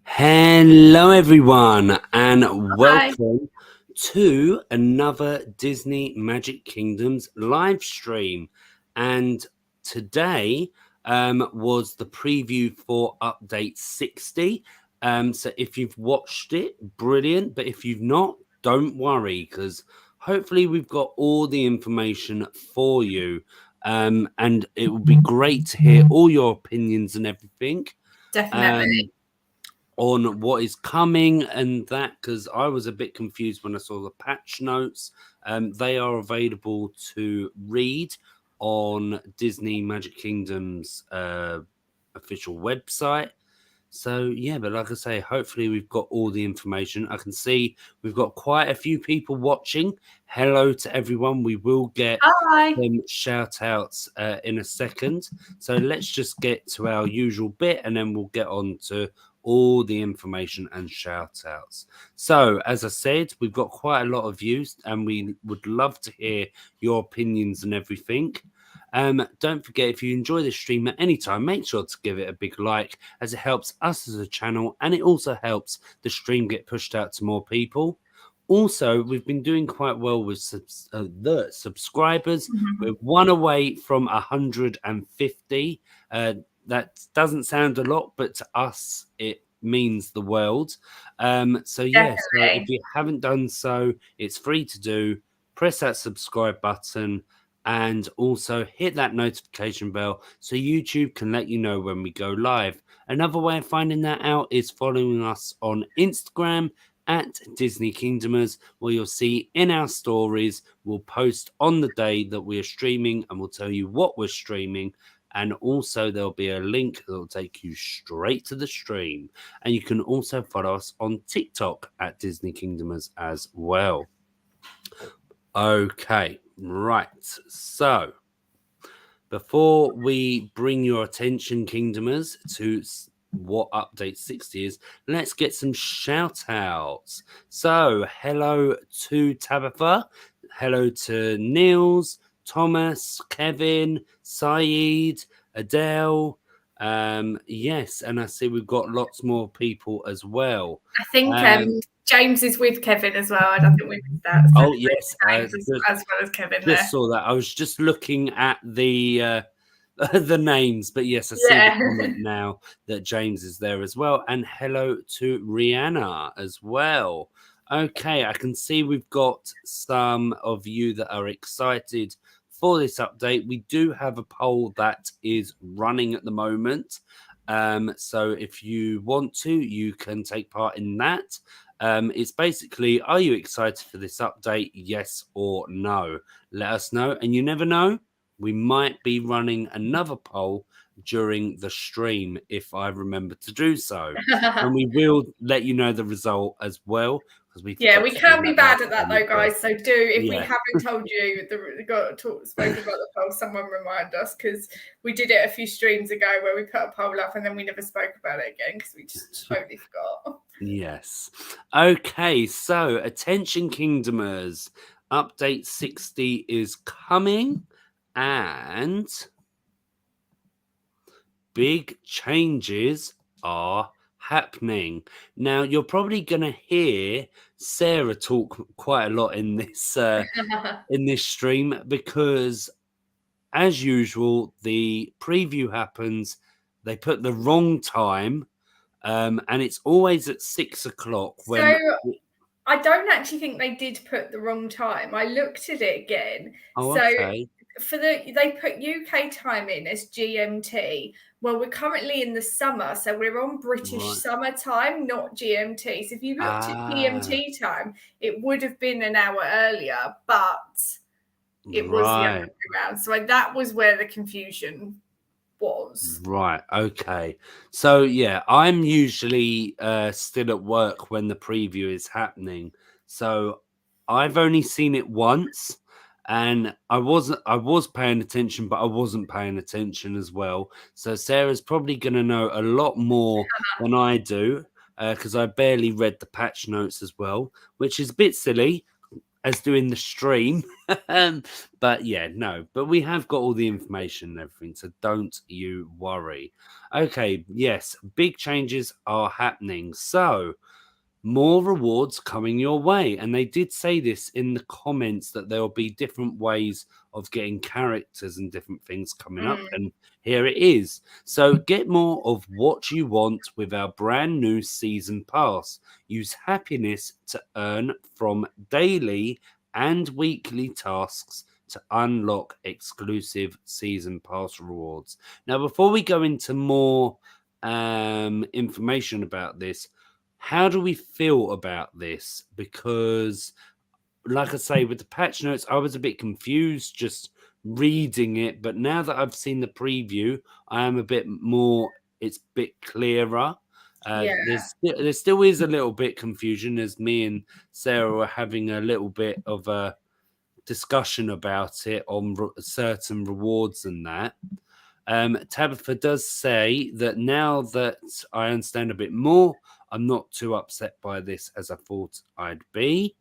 Hello, everyone, and Hi. welcome to another Disney Magic Kingdoms live stream. And today was the preview for update 60. So if you've watched it, brilliant. But if you've not, don't worry, because hopefully we've got all the information for you. And it will be great to hear all your opinions and everything. Definitely. Um, on what is coming and that, because I was a bit confused when I saw the patch notes. They are available to read on Disney Magic Kingdom's official website. So yeah, but like I say, hopefully we've got all the information. I can see we've got quite a few people watching. Hello to everyone. We will get Hi. some shout outs in a second. So let's just get to our usual bit and then we'll get on to all the information and shout outs. So as I said, we've got quite a lot of views and we would love to hear your opinions and everything. Don't forget, if you enjoy this stream at any time, make sure to give it a big like, as it helps us as a channel and it also helps the stream get pushed out to more people. Also, we've been doing quite well with the subscribers. We're one away from 150. That doesn't sound a lot, but to us, it means the world. So yes, so if Definitely. you haven't done so, it's free to do. Press that subscribe button and also hit that notification bell so YouTube can let you know when we go live. Another way of finding that out is following us on Instagram at Disney Kingdomers, where you'll see in our stories, we'll post on the day that we're streaming and we'll tell you what we're streaming. And also, there'll be a link that will take you straight to the stream. And you can also follow us on TikTok at Disney Kingdomers as well. Okay, right. So, before we bring your attention, Kingdomers, to what update 60 is, let's get some shout outs. So, hello to Tabitha, hello to Niels, Thomas, Kevin, Saeed, Adele. Yes, and I see we've got lots more people as well. I think Um, James is with Kevin as well. I don't think we missed that. So oh, yes, James as well as Kevin just there. saw that. I was just looking at the the names, but yes, I see the Yeah. comment now that James is there as well. And hello to Rihanna as well. Okay, I can see we've got some of you that are excited for this update. We do have a poll that is running at the moment. So if you want to, you can take part in that. It's basically, are you excited for this update? Yes or no? Let us know. And you never know, we might be running another poll during the stream if I remember to do so. And we will let you know the result as well, because we Yeah, forgot we to do can be that bad last at that time as though, well. guys. So if we Yeah. haven't told you spoken about the poll, someone remind us, because we did it a few streams ago where we put a poll up and then we never spoke about it again because we just totally forgot. Yes. Okay, so attention Kingdomers. Update 60 is coming and big changes are happening. Now, you're probably going to hear Sarah talk quite a lot in this stream because, as usual, the preview happens. They put the wrong time, and it's always at 6 o'clock when. So I don't actually think they did put the wrong time. I looked at it again. Oh, So okay. they put UK time in as GMT. Well, we're currently in the summer, so we're on British Right. summer time, not GMT. So if you looked at Ah, GMT time, it would have been an hour earlier, but it was the other right. way around. So that was where the confusion was. Right. Okay. So yeah, I'm usually still at work when the preview is happening. So I've only seen it once and I was paying attention, but I wasn't paying attention as well. So Sarah's probably gonna know a lot more than I do, because I barely read the patch notes as well, which is a bit silly. as doing the stream. But yeah, no, but we have got all the information and everything, so don't you worry. Okay, yes, big changes are happening. So more rewards coming your way. And they did say this in the comments that there will be different ways of getting characters and different things coming up. Mm, And here it is. So get more of what you want with our brand new season pass. Use happiness to earn from daily and weekly tasks to unlock exclusive season pass rewards. Now, before we go into more information about this, how do we feel about this? Because, like I say, with the patch notes, I was a bit confused just reading it, but now that I've seen the preview, I am a bit more. It's a bit clearer. yeah, There still is a little bit confusion as me and Sarah were having a little bit of a discussion about it on certain rewards and that. Tabitha does say that now that I understand a bit more, I'm not too upset by this as I thought I'd be.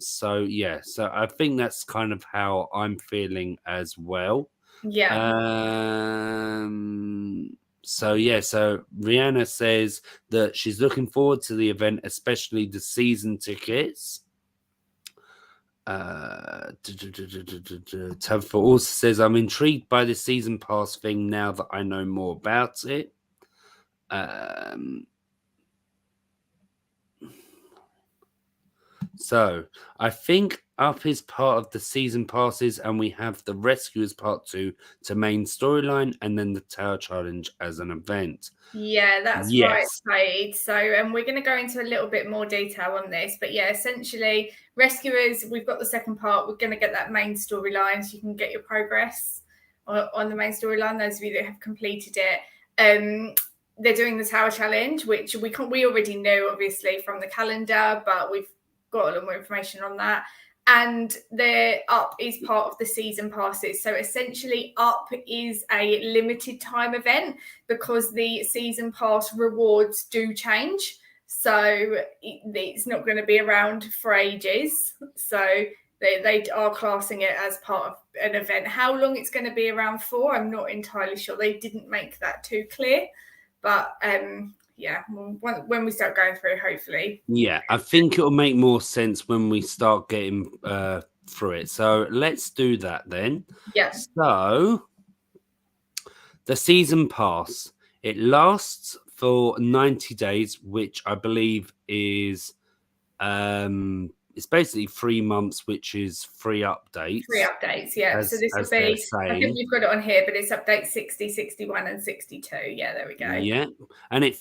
So yeah, so I think that's kind of how I'm feeling as well. yeah. So yeah, so Rihanna says that she's looking forward to the event, especially the season tickets. Tabitha also says, I'm intrigued by the season pass thing now that I know more about it. So I think up is part of the season passes, and we have the rescue as part 2 to main storyline, and then the tower challenge as an event. Yeah, that's right, Yes. Saeed. So, we're going to go into a little bit more detail on this. But yeah, essentially, Rescuers, we've got the second part. We're going to get that main storyline so you can get your progress on the main storyline, those of you that have completed it. They're doing the Tower Challenge, which we already knew, obviously, from the calendar, but we've got a lot more information on that. And the Up is part of the season passes. So essentially, Up is a limited time event because the season pass rewards do change. So it's not going to be around for ages. So they are classing it as part of an event. How long it's going to be around for, I'm not entirely sure. They didn't make that too clear. But yeah, when we start going through, hopefully. Yeah, I think it'll make more sense when we start getting through it. So let's do that then. Yeah. So the season pass, it lasts for 90 days, which I believe is it's basically 3 months, which is free updates. Free updates, yeah. So this will they're be, I think saying. we've got it on here, but it's update 60, 61, and 62. Yeah, there we go. Yeah. And I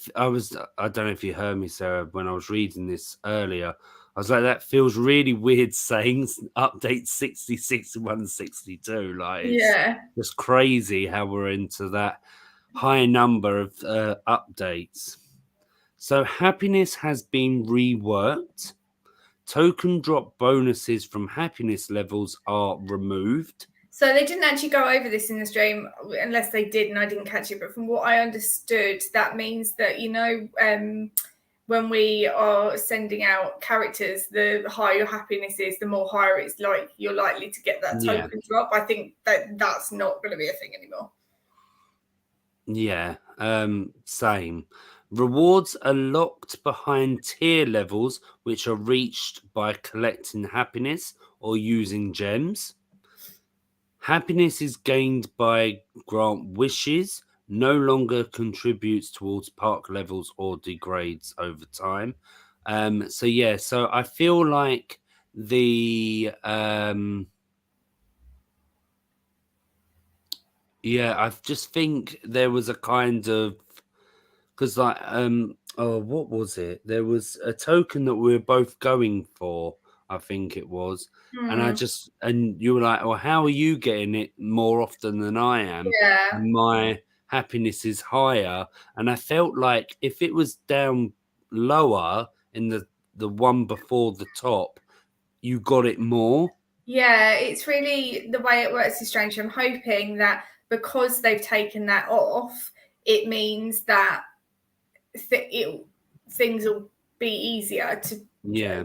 don't know if you heard me, Sarah, when I was reading this earlier. I was like, that feels really weird saying update 60, 61, 62. Like, it's Yeah. just crazy how we're into that high number of updates. So, happiness has been reworked. Token drop bonuses from happiness levels are removed. So they didn't actually go over this in the stream, unless they did and I didn't catch it. But from what I understood, that means that, when we are sending out characters, the higher your happiness is, the more higher it's like you're likely to get that Yeah. token drop. I think that's not going to be a thing anymore. Yeah, same. Rewards are locked behind tier levels, which are reached by collecting happiness or using gems. Happiness is gained by grant wishes, no longer contributes towards park levels or degrades over time. So yeah, so I feel like I just think there was a kind of, because what was it? There was a token that we were both going for, I think it was. And you were like, well, how are you getting it more often than I am? Yeah. And my happiness is higher. And I felt like if it was down lower in the one before the top, you got it more. Yeah, it's really, the way it works is strange. I'm hoping that because they've taken that off, it means that things will be easier to. Yeah.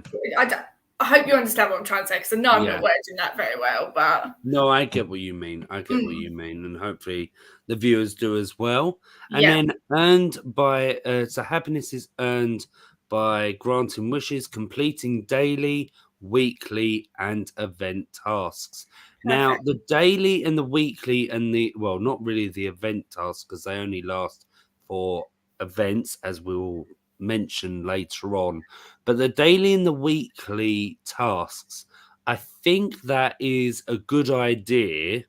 I hope you understand what I'm trying to say, because I know I'm Yeah. not wording that very well, but No, I get what you mean. I get what you mean, and hopefully the viewers do as well. And yeah, then earned by so happiness is earned by granting wishes, completing daily, weekly, and event tasks. Now, perfect. the daily and the weekly and the well, not really the event tasks because they only last for events, as we'll mention later on. But the daily and the weekly tasks, I think that is a good idea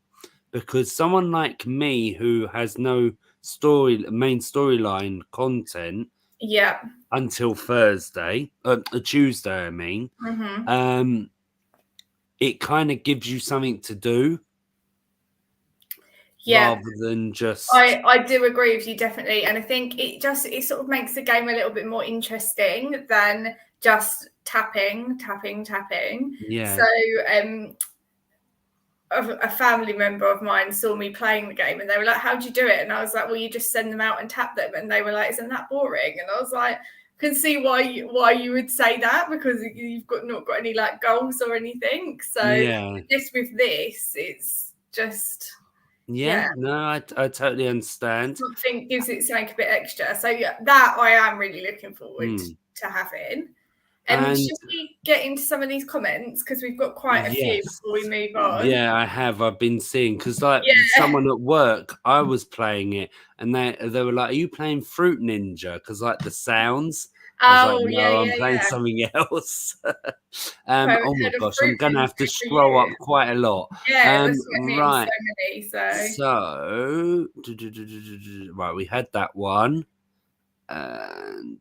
because someone like me who has no main storyline content Yeah. until Thursday, Tuesday, I mean, hmm um, it kind of gives you something to do Yeah. rather than just I do agree with you, definitely. And I think it sort of makes the game a little bit more interesting than just tapping, tapping, tapping. So yeah, a family member of mine saw me playing the game and they were like, "How'd you do it?" And I was like, "Well, you just send them out and tap them." And they were like, "Isn't that boring?" And I was like, can see why you would say that, because you've not got any like goals or anything. So yeah, just with this, it's just yeah. yeah, No, I totally understand. something gives it something a bit extra. So yeah, that I am really looking forward Hmm. to having. And Should we get into some of these comments, because we've got quite a few yes. before we move on? Yeah, I have. I've been seeing because like Yeah. someone at work, I was playing it, and they were like, "Are you playing Fruit Ninja?" Because like the sounds, I was like, Oh yeah, "No, I'm yeah, playing yeah. something else." I haven't Oh my heard of gosh, I'm Fruit gonna have to Ninja for scroll up years. quite a lot. Yeah, that's what I mean. So Right. many. So So, right, we had that one. And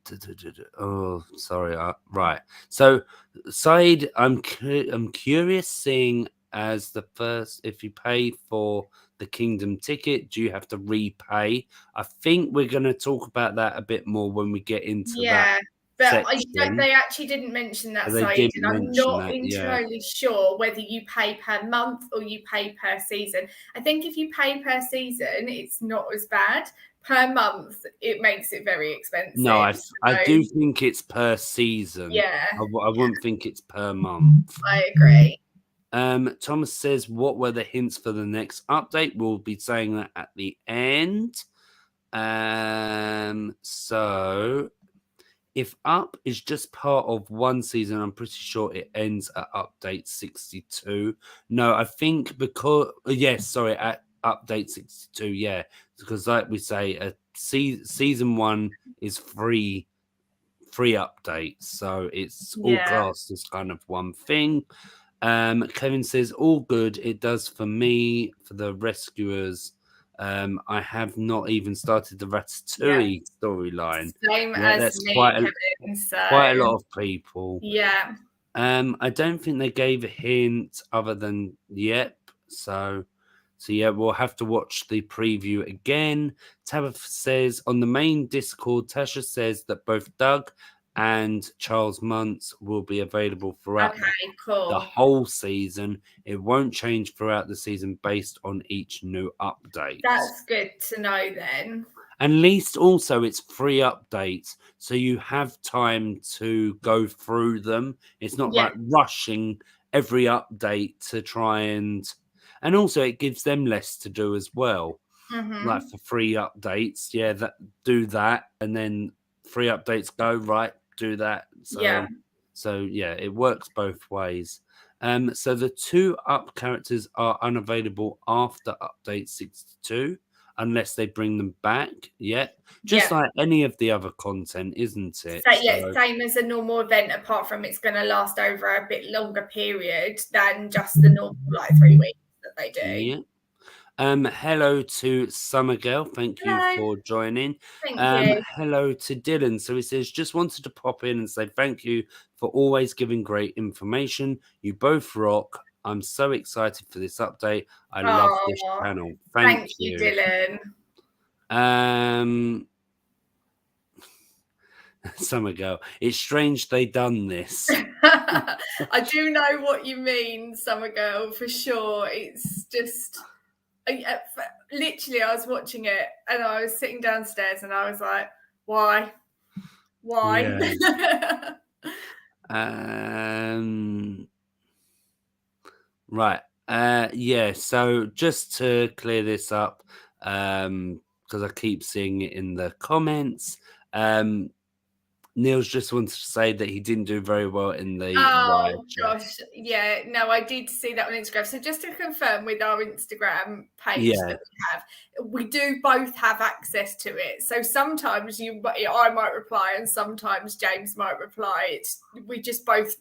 oh, sorry. Right. So, side, I'm curious, seeing as the first, if you pay for the Kingdom ticket, do you have to repay? I think we're going to talk about that a bit more when we get into that yeah, but section. they actually didn't mention that They side, didn't and I'm mention not that, yeah. entirely sure whether you pay per month or you pay per season. I think if you pay per season, it's not as bad. Per month, it makes it very No, expensive. I So do think it's per season. yeah, I wouldn't think it's per month. I agree. Thomas says, "What were the hints for the next update?" We'll be saying that at the end. So if Up is just part of one season, I'm pretty sure it ends at update 62. No, I think because yes, sorry, at update 62, yeah, because like we say, season one is free updates, so it's all Yeah, classed as kind of one thing. Kevin says, all good. It does for me, for the rescuers. I have not even started the yeah. Ratatouille storyline. Same Yeah, as that's me, Kevin. quite a So lot of people. yeah, I don't think they gave a hint other than yep. So yeah, we'll have to watch the preview again. Tabitha says on the main Discord, Tasha says that both Doug and Charles Muntz will be available throughout okay, the cool. whole season. It won't change throughout the season based on each new update. That's good to know then. At least also it's free updates, so you have time to go through them. It's not Yeah. like rushing every update to try and also it gives them less to do as well. Like hmm for free updates, yeah, that do that, and then free updates go right, do that. Yeah. So yeah, it works both ways. So the two up characters are unavailable after update 62 unless they bring them back. Yeah, just Yeah. like any of the other content, isn't it? So yeah, So same as a normal event, apart from it's going to last over a bit longer period than just the normal like 3 weeks that they do. yeah. Hello to Summer Girl. Thank you Hello. for joining. Thank you. Hello to Dylan. So he says, just wanted to pop in and say thank you for always giving great information. You both rock. I'm so excited for this update. I love this Oh, channel. thank Thank you, you. Dylan. Summer Girl. It's strange they done this. I do know what you mean, Summer Girl, for sure. It's just literally, I was watching it and I was sitting downstairs and I was like, why? Yeah. Um, right. Yeah. So just to clear this up, because I keep seeing it in the comments, um, Neil's just wanted to say that he didn't do very well in the live Oh chat. gosh, yeah, no, I did see that on Instagram. So just to confirm with our Instagram page Yeah. that we do both have access to it. So sometimes I might reply, and sometimes James might reply. We just both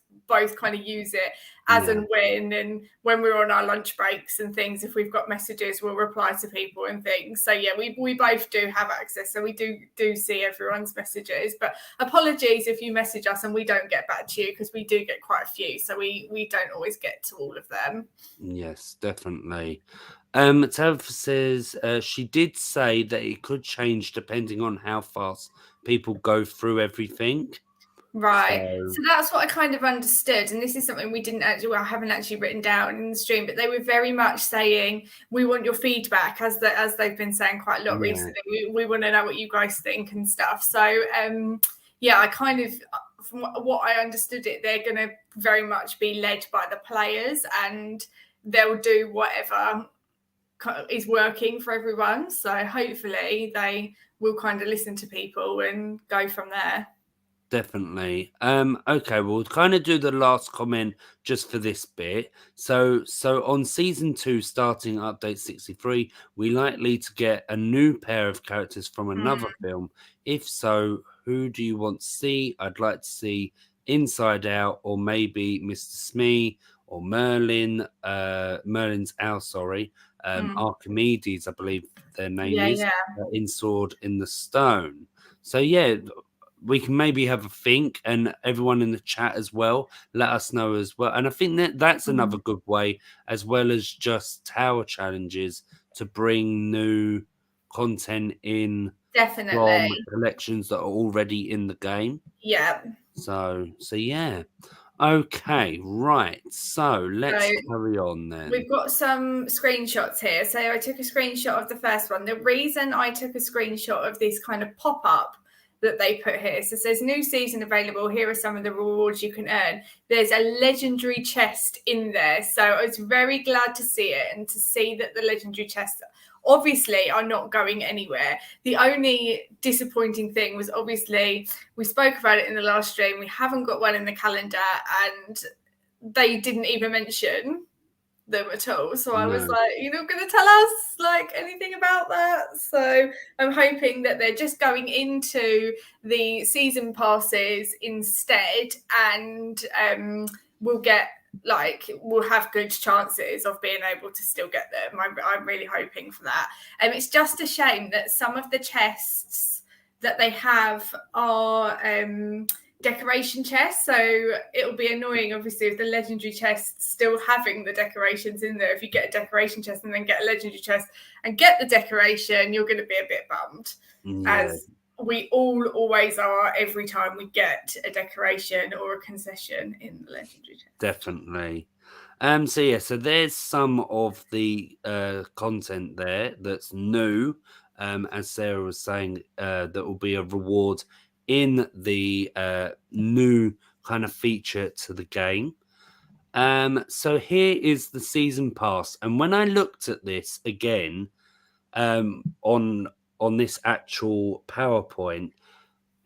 kind of use it as Yeah. and when we're on our lunch breaks and things. If we've got messages, we'll reply to people and things. So yeah, we both do have access. So we do see everyone's messages, but apologies if you message us and we don't get back to you, because we do get quite a few, so we don't always get to all of them. Yes, definitely. Tabitha says she did say that it could change depending on how fast people go through everything. Right. So So that's what I kind of understood. And this is something I haven't actually written down in the stream, but they were very much saying, we want your feedback, as they've been saying quite a lot yeah, recently. We want to know what you guys think and stuff. So yeah, I kind of, from what I understood it, they're going to very much be led by the players, and they'll do whatever is working for everyone. So hopefully they will kind of listen to people and go from there. definitely. Okay, we'll kind of do the last comment just for this bit. So on season 2 starting update 63, we likely to get a new pair of characters from another film. If so, who do you want to see? I'd like to see Inside Out, or maybe Mr. Smee, or Merlin, Merlin's Owl, sorry. Archimedes, I believe their name Yeah, is, yeah, in Sword in the Stone. So yeah, we can maybe have a think, and everyone in the chat as well, let us know as well. And I think that that's another good way, as well as just tower challenges, to bring new content in from definitely. collections that are already in the game. Yeah. So yeah. Okay, right. So let's So carry on then. we've got some screenshots here. So I took a screenshot of the first one. The reason I took a screenshot of this kind of pop up that they put here, so it says new season available. Here are some of the rewards you can earn. There's a legendary chest in there. So I was very glad to see it, and to see that the legendary chests obviously are not going anywhere. The only disappointing thing was, obviously, we spoke about it in the last stream, we haven't got one in the calendar, and they didn't even mention them at all. So I was No, like, you're not going to tell us like anything about that. So I'm hoping that they're just going into the season passes instead, and we'll have good chances of being able to still get them. I'm really hoping for that. It's just a shame that some of the chests that they have are decoration chests, so it'll be annoying, obviously, if the legendary chest still having the decorations in there. If you get a decoration chest and then get a legendary chest and get the decoration, you're going to be a bit bummed, yeah, as we all always are every time we get a decoration or a concession in the legendary chest. definitely. So yeah, so there's some of the content there that's new. As Sarah was saying, that will be a reward in the new kind of feature to the game. So here is the season pass, and when I looked at this again, on this actual PowerPoint,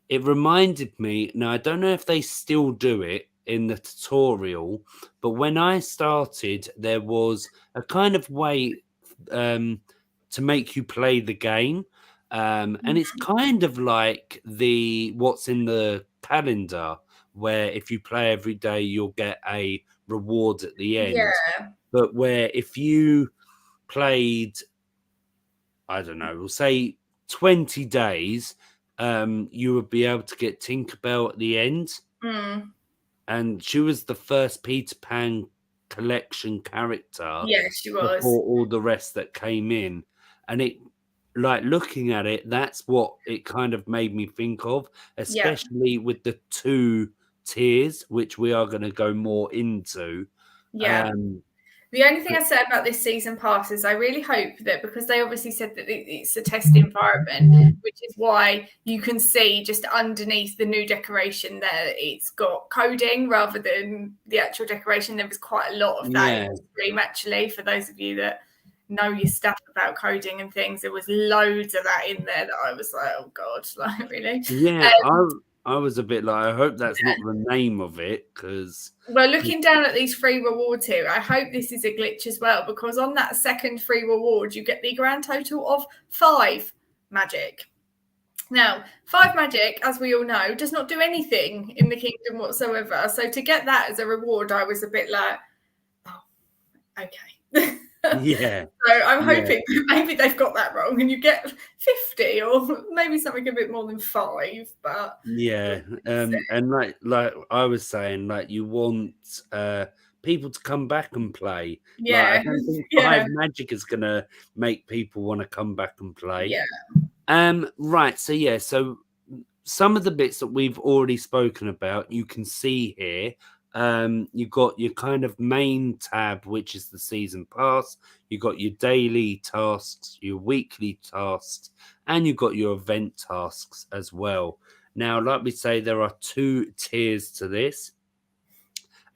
it reminded me. Now I don't know if they still do it in the tutorial, but when I started, there was a kind of way to make you play the game, and it's kind of like the what's in the calendar, where if you play every day, you'll get a reward at the end. Yeah. But where if you played, I don't know, we'll say 20 days, you would be able to get Tinkerbell at the end. Mm. And she was the first Peter Pan collection character Yeah, she was. before all the rest that came in. And it, like, looking at it, that's what it kind of made me think of, Yeah. especially with the 2 tiers, which we are going to go more into. Yeah. Um, The only thing I say about this season pass is I really hope that, because they obviously said that it's a test environment, which is why you can see just underneath the new decoration there, it's got coding rather than the actual decoration. There was quite a lot of that in the stream, actually, for those of you that know your stuff about coding and things. There was loads of that in there that I was like, oh God, like really? Yeah, I was a bit like, I hope that's not the name of it, because well, looking down at these free rewards here, I hope this is a glitch as well, because on that second free reward, you get the grand total of 5 magic. Now, 5 magic, as we all know, does not do anything in the kingdom whatsoever. So to get that as a reward, I was a bit like, oh, okay. yeah. So I'm hoping maybe they've got that wrong and you get 50 or maybe something a bit more than 5. But yeah, and like I was saying, like you want people to come back and play. Like I don't think 5 magic is gonna make people want to come back and play. Yeah. Right. So yeah. So some of the bits that we've already spoken about, you can see here. You've got your kind of main tab, which is the season pass. You've got your daily tasks, your weekly tasks, and you've got your event tasks as well. Now, like we say, there are 2 tiers to this.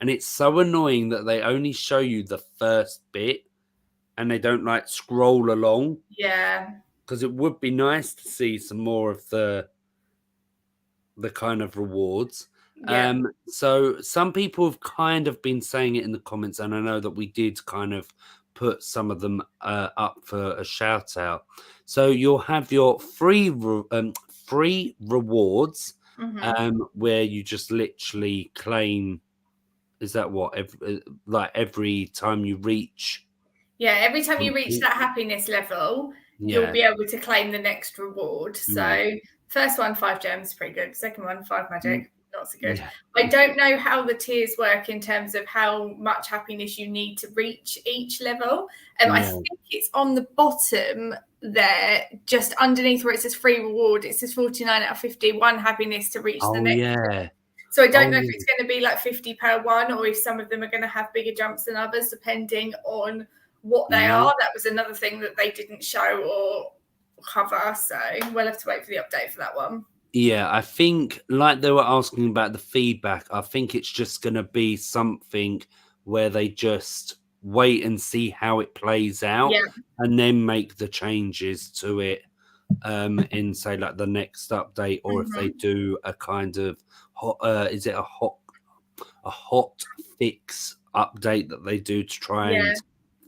And it's so annoying that they only show you the first bit and they don't like scroll along. Yeah. Because it would be nice to see some more of the kind of rewards. Yeah. So some people have kind of been saying it in the comments, and I know that we did kind of put some of them up for a shout out. So you'll have your free rewards, where you just literally claim. Is that what every time you reach? Yeah, every time you reach that happiness level, you'll be able to claim the next reward. So first one, 5 gems, pretty good. Second one, 5 magic, not so good. I don't know how the tiers work in terms of how much happiness you need to reach each level. I think it's on the bottom there, just underneath where it says free reward. It says 49 out of 50, 1 happiness to reach the next one. So I don't know if it's going to be like 50 per one, or if some of them are going to have bigger jumps than others, depending on what they are. That was another thing that they didn't show or cover. So we'll have to wait for the update for that one. Yeah, I think, like they were asking about the feedback, I think it's just going to be something where they just wait and see how it plays out and then make the changes to it in, say, like the next update, or if they do a kind of is it a hot fix update that they do to try and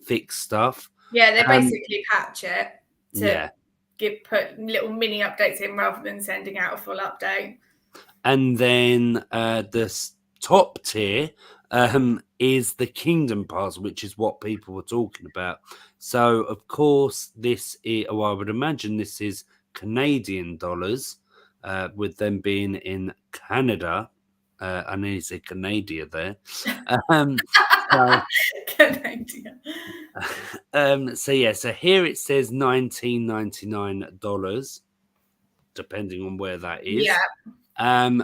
fix stuff. Yeah, they basically patch it to put little mini updates in rather than sending out a full update. And then the top tier is the Kingdom Pass, which is what people were talking about. So, of course, this is, well, I would imagine this is Canadian dollars, with them being in Canada. I know you say Canada there. So yeah, so here it says $19.99, depending on where that is.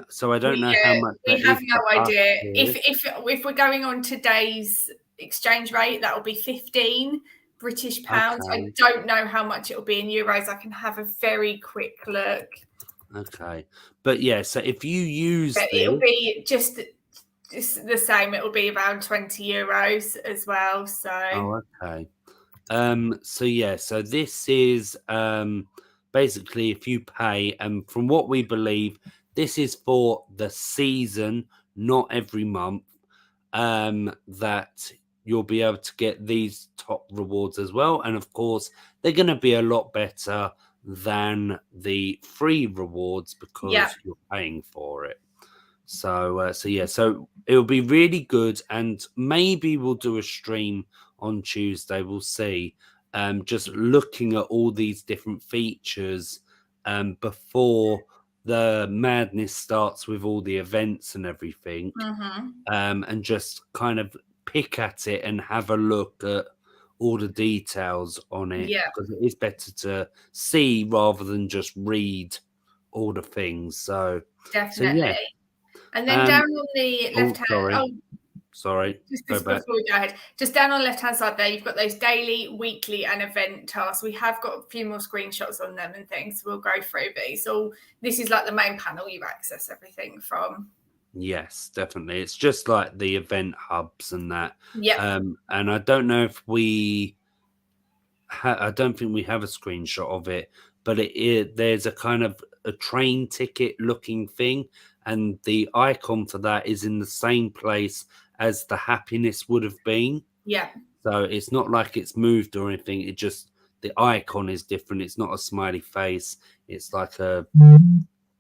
So I don't know how much. We have no idea. If we're going on today's exchange rate, that will be 15 British pounds. I don't know how much it will be in euros. I can have a very quick look. Okay, but yeah, so if you use it'll be just the same. It will be around 20 euros as well. So okay. So yeah, so this is basically if you pay, and from what we believe, this is for the season, not every month, that you'll be able to get these top rewards as well. And of course, they're going to be a lot better than the free rewards because you're paying for it. So yeah, so it'll be really good, and maybe we'll do a stream on Tuesday. We'll see. Just looking at all these different features before the madness starts with all the events and everything, and just kind of pick at it and have a look at all the details on it, because it is better to see rather than just read all the things. So definitely. So, yeah. And then down on the left hand, Sorry, Just go this back. before we go ahead, just down on the left hand side there, you've got those daily, weekly, and event tasks. We have got a few more screenshots on them and things. So we'll go through, but it's all, this is like the main panel you access everything from. Yes, definitely. It's just like the event hubs and that. Yep. And I don't know if we I don't think we have a screenshot of it, but there's a kind of a train ticket looking thing, and the icon for that is in the same place as the happiness would have been. Yeah. So it's not like it's moved or anything. It just the icon is different. It's not a smiley face. It's like a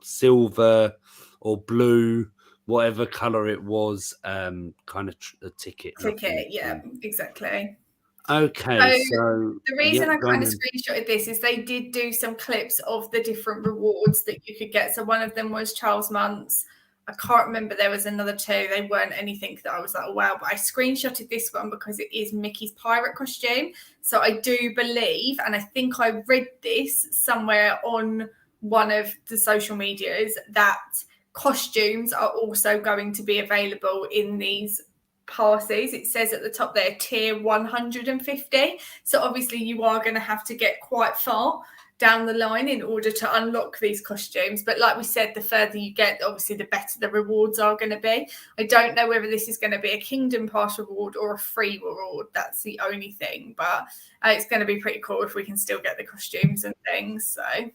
silver or blue, whatever color it was, kind of a ticket looking Ticket. Yeah, thing. exactly. Okay, So so the yeah, reason I go kind of on. screenshotted this is they did do some clips of the different rewards that you could get. So one of them was Charles Muntz. I can't remember, there was another two. They weren't anything that I was like, oh, wow. But I screenshotted this one because it is Mickey's pirate costume. So I do believe, and I think I read this somewhere on one of the social medias, that costumes are also going to be available in these passes. It says at the top there, tier 150. So obviously you are going to have to get quite far down the line in order to unlock these costumes. But like we said, the further you get, obviously the better the rewards are going to be. I don't know whether this is going to be a Kingdom Pass reward or a free reward. That's the only thing. But it's going to be pretty cool if we can still get the costumes and things. So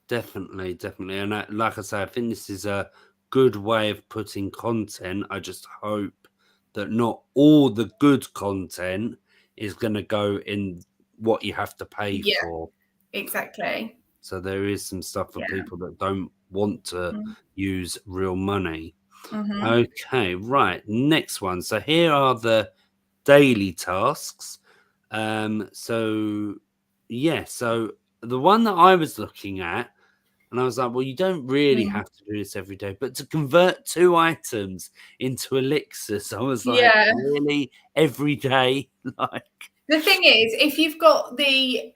Definitely, definitely. And like I say, I think this is a good way of putting content. I just hope that not all the good content is going to go in what you have to pay yeah, for. exactly. So there is some stuff for Yeah. people that don't want to use real money. Mm-hmm. Okay, right. Next one. So here are the daily tasks. So yeah, so the one that I was looking at, and I was like, well, you don't really Mm. have to do this every day, but to convert 2 items into elixirs, I was like, Yeah. really? Every day? Like, The thing is, if you've got the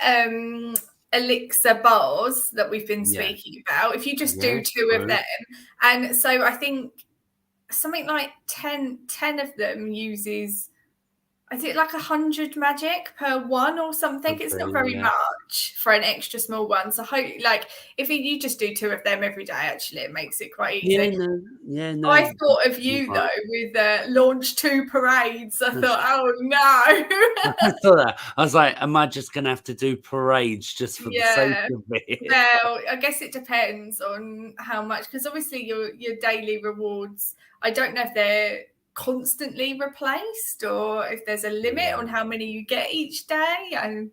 elixir bars that we've been yeah, speaking about, if you just do yeah, two of true. them, and so I think something like 10 of them uses, I think like 100 magic per one or something. Could It's not be, very yeah. much for an extra small one. So like if you just do two of them every day, actually it makes it quite Yeah, easy. no, yeah, I no. thought of you though with launch 2 parades. I thought, oh no. I thought that. I was like, am I just gonna have to do parades just for the sake Yeah. of it? Well, I guess it depends on how much, because obviously your daily rewards, I don't know if they're constantly replaced or if there's a limit Yeah. on how many you get each day. And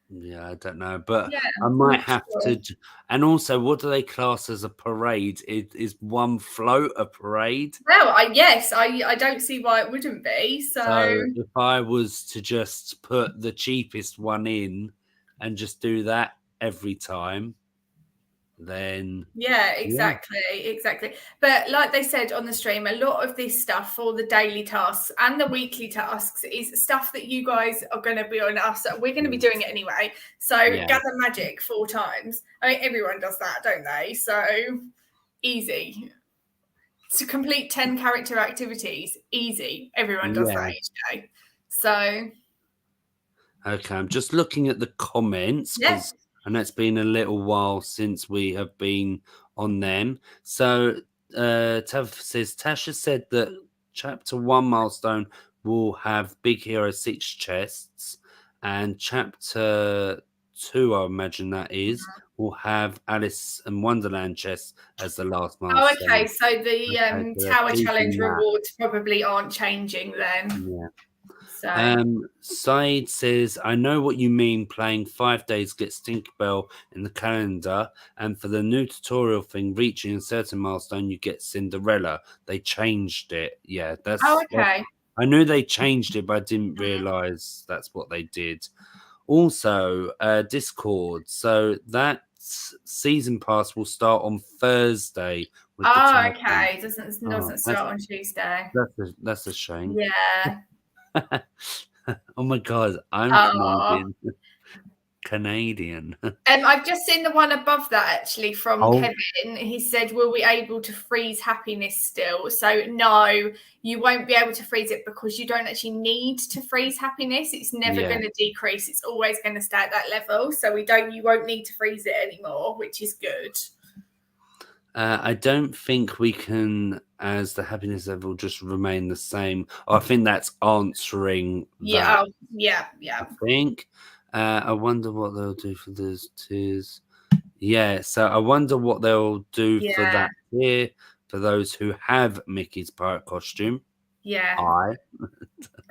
Yeah, I don't know, but yeah, I I'm might not have sure. to. And also, what do they class as a parade? Is one float a parade? Well, I don't see why it wouldn't be. So So if I was to just put the cheapest one in and just do that every time, then yeah, yeah, exactly. But like they said on the stream, a lot of this stuff for the daily tasks and the weekly tasks is stuff that you guys are going to be on us. We're going to be doing it anyway. So yeah, gather magic 4 times. I mean, everyone does that, don't they? So easy. To complete 10 character activities, easy. Everyone does that yeah. each day. So Okay, I'm just looking at the comments yeah. because I know it's been a little while since we have been on them. So Tav says Tasha said that chapter 1 milestone will have Big Hero 6 chests, and chapter 2, I imagine that is, will have Alice and Wonderland chests as the last Oh, okay. milestone. So the Okay, so they're tower challenge keeping that. rewards probably aren't changing then. Yeah. So Said says, I know what you mean playing 5 days gets Tinkerbell in the calendar, and for the new tutorial thing, reaching a certain milestone, you get Cinderella. They changed it. Yeah, oh, that's okay. I knew they changed it, but I didn't realize that's what they did. Also, Discord. So that season pass will start on Thursday with the Oh, title. okay. Doesn't Oh, start on Tuesday. that's a shame. Yeah. Oh my god, I'm Oh, commanding Canadian? I've just seen the one above that actually from Oh. Kevin. He said, "Will we able to freeze happiness still?" So no, you won't be able to freeze it because you don't actually need to freeze happiness. It's never going to decrease. It's always going to stay at that level. So you won't need to freeze it anymore, which is good. I don't think we can, as the happiness level, just remain the same. I think that's answering that. Yeah. I think. I wonder what they'll do for those tiers. Yeah, so I wonder what they'll do for that tier for those who have Mickey's pirate costume. Yeah.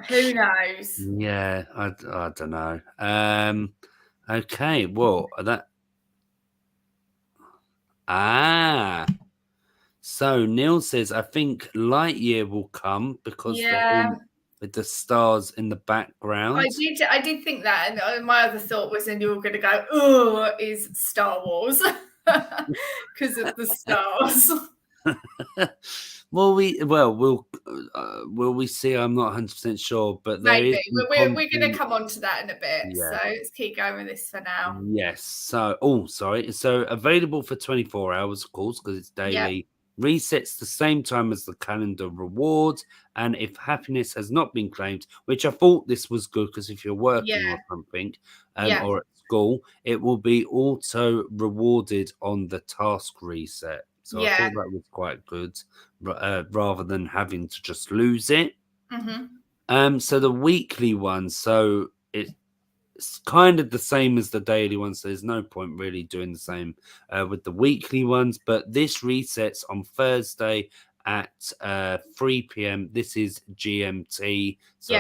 Who knows? Yeah, I don't know. Okay, well that. So Neil says, I think Lightyear will come because with the stars in the background. I did think that, and my other thought was, and you were going to go, "Oh, is Star Wars," because of the stars. Will we see? I'm not 100% sure, but there maybe is we're going to come on to that in a bit. Yeah. So let's keep going with this for now. Yes. So, so available for 24 hours, of course, because it's daily. Resets the same time as the calendar rewards, and if happiness has not been claimed, which I thought this was good because if you're working or something, or at school, it will be auto rewarded on the task reset. So I thought that was quite good, rather than having to just lose it. So the weekly one, so it's kind of the same as the daily ones. So there's no point really doing the same with the weekly ones. But this resets on Thursday at 3 p.m. This is GMT. So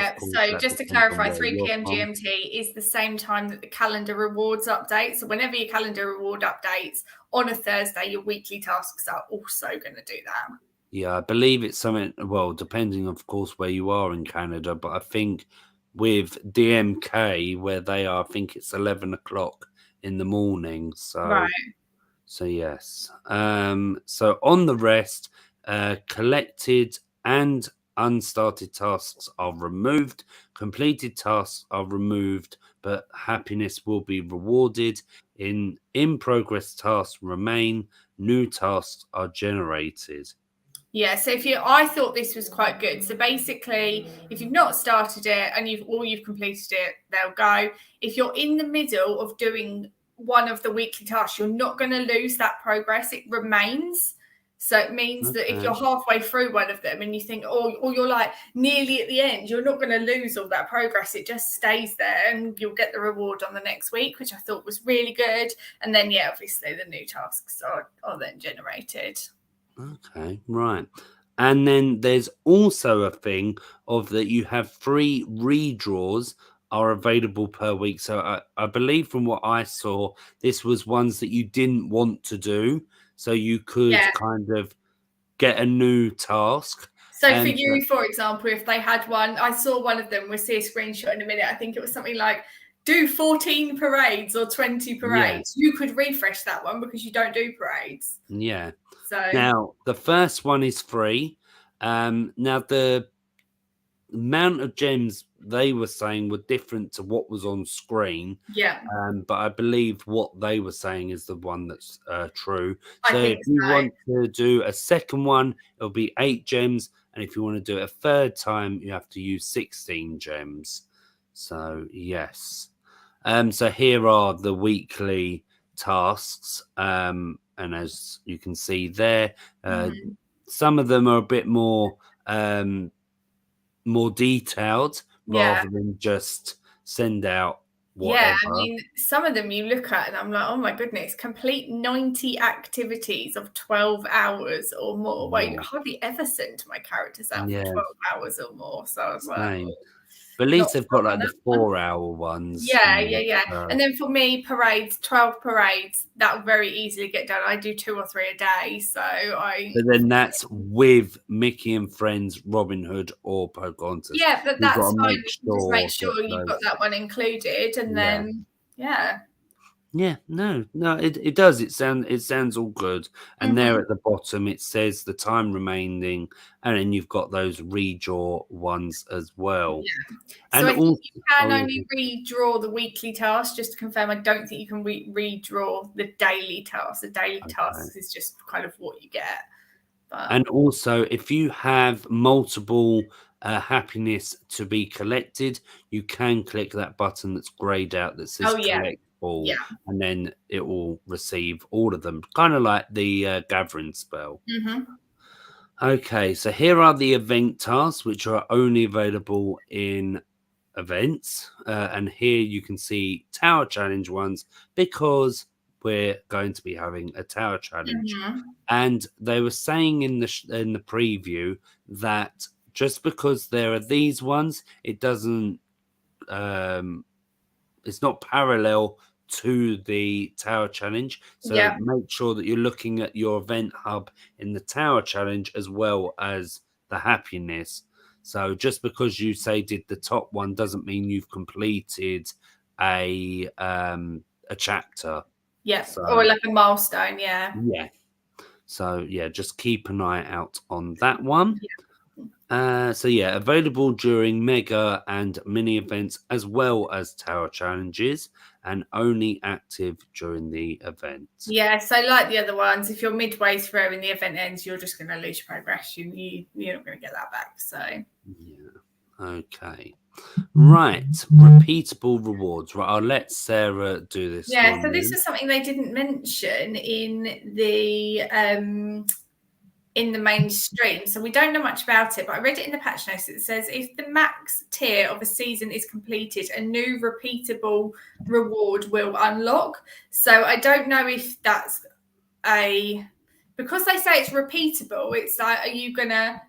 just to clarify, 3 p.m. GMT is the same time that the calendar rewards update. So whenever your calendar reward updates on a Thursday, your weekly tasks are also going to do that. Yeah, I believe it's something, well, depending, of course, where you are in Canada. But I think with DMK, where they are, I think it's 11 o'clock in the morning. So, so yes. So on the rest, collected and unstarted tasks are removed. Completed tasks are removed, but happiness will be rewarded. In progress tasks remain. New tasks are generated. Yeah, so I thought this was quite good. So basically, if you've not started it and you've completed it, they'll go. If you're in the middle of doing one of the weekly tasks, you're not going to lose that progress. It remains. So it means that if you're halfway through one of them and you think, or you're like nearly at the end, you're not going to lose all that progress. It just stays there and you'll get the reward on the next week, which I thought was really good. And then, obviously the new tasks are then generated. Okay, right. And then there's also a thing of that you have 3 redraws are available per week. So I believe from what I saw, this was ones that you didn't want to do. So you could kind of get a new task. So for you, for example, if they had one, I saw one of them, we'll see a screenshot in a minute. I think it was something like do 14 parades or 20 parades. You could refresh that one because you don't do parades. Yeah. So now the first one is free. Now the amount of gems they were saying were different to what was on screen. But I believe what they were saying is the one that's true. So if you want to do a second one, it'll be 8 gems. And if you want to do it a third time, you have to use 16 gems. So yes. So here are the weekly tasks. And as you can see there, some of them are a bit more detailed rather than just send out whatever. Yeah, I mean, some of them you look at and I'm like, oh my goodness, complete 90 activities of 12 hours or more. Wait, I hardly ever send my characters out for 12 hours or more. So I was like, but at least they've got like the 4-hour ones. Yeah. And then for me, parades, 12 parades, that will very easily get done. I do 2 or 3 a day. But then that's with Mickey and Friends, Robin Hood, or Pocahontas. Yeah, but that's fine. Just make sure you've got that one included. And then, Yeah, no, it does. It sounds all good. And there Hmm. at the bottom it says the time remaining, and then you've got those redraw ones as well. Yeah. So And I think also, you can oh yeah, only redraw the weekly task. Just to confirm, I don't think you can redraw the daily task. The daily okay. task is just kind of what you get. But And also, if you have multiple happiness to be collected, you can click that button that's grayed out that says oh yeah, collect all, yeah. and then it will receive all of them, kind of like the gathering spell. Hmm. Okay, so here are the event tasks, which are only available in events. And here you can see Tower Challenge ones because we're going to be having a Tower Challenge. Hmm. And they were saying in the preview that just because there are these ones, it doesn't um, it's not parallel to the Tower Challenge. So Yeah. make sure that you're looking at your event hub in the Tower Challenge as well as the happiness. So just because you say did the top one doesn't mean you've completed a chapter. Yeah. Or So like a milestone. Yeah. yeah. So yeah, just keep an eye out on that one. Yeah. So yeah, available during mega and mini events as well as tower challenges, and only active during the event. Yeah, so like the other ones, if you're midway through and the event ends, you're just going to lose your progress. You're not going to get that back. So Yeah. Okay. Right. Repeatable rewards. Right. I'll let Sarah do this yeah, one so this then. is something they didn't mention in the mainstream. So we don't know much about it, but I read it in the patch notes. It says if the max tier of a season is completed, a new repeatable reward will unlock. So I don't know if that's because they say it's repeatable, it's like, are you gonna